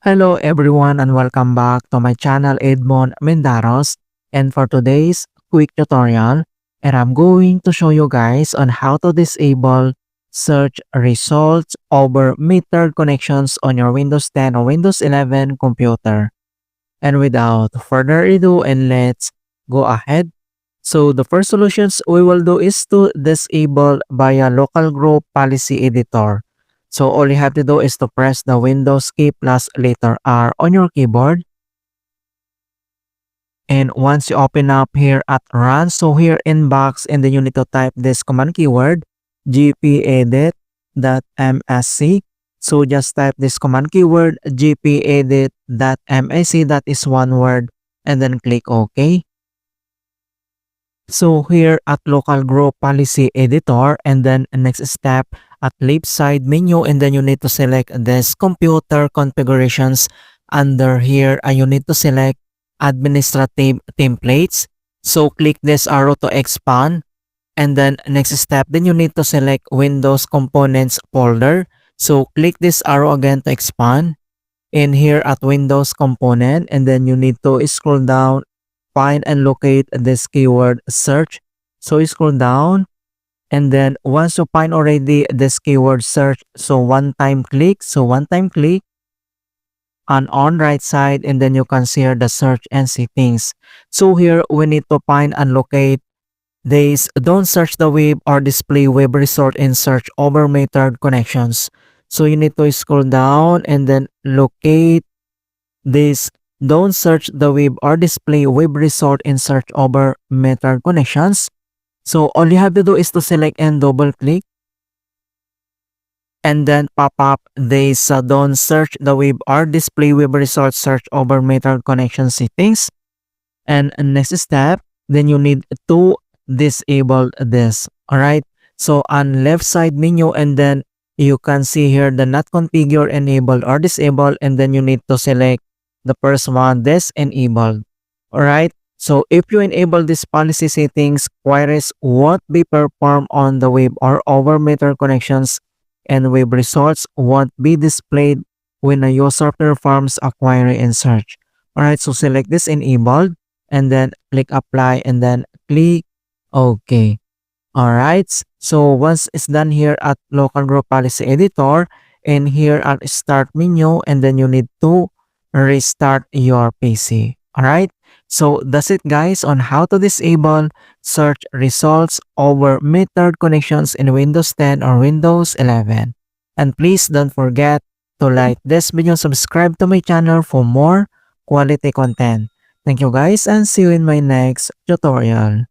Hello everyone and welcome back to my channel Edmund Mindaros, and for today's quick tutorial, and I'm going to show you guys on how to disable search results over metered connections on your Windows 10 or Windows 11 computer. And without further ado, and let's go ahead. So the first solutions we will do is to disable via local group policy editor. So all you have to do is to press the Windows key plus letter R on your keyboard. And once you open up here at run, so here in box, and then you need to type this command keyword gpedit.msc. So just type this command keyword gpedit.msc, that is one word, and then click OK. So here at local group policy editor, and then next step at left side menu, and then you need to select this computer configurations. Under here, you need to select administrative templates. So click this arrow to expand, and then next step, then you need to select Windows components folder. So click this arrow again to expand. In here at Windows component, and then you need to scroll down, find and locate this keyword search. So you scroll down, and then once you find already this keyword search, so one time click, and on right side, and then you can see here the search and settings. So here we need to find and locate this don't search the web or display web result in search over metered connections. So you need to scroll down and then locate this don't search the web or display web result in search over metered connections. So all you have to do is to select and double click, and then pop up this don't search the web or display web result search over metered connection settings. And next step, then you need to disable this. Alright, so on left side menu, and then you can see here the not configure, enable or disable, and then you need to select the first one, this enabled. Alright, so if you enable this policy settings, queries won't be performed on the web or over metered connections, and web results won't be displayed when a user performs a query in search. Alright, so select this enabled, and then click apply, and then click OK. Alright, so once it's done here at local group policy editor, and here at start menu, and then you need to restart your PC. Alright, so that's it guys on how to disable search results over metered connections in Windows 10 or Windows 11. And please don't forget to like this video, subscribe to my channel for more quality content. Thank you guys, and see you in my next tutorial.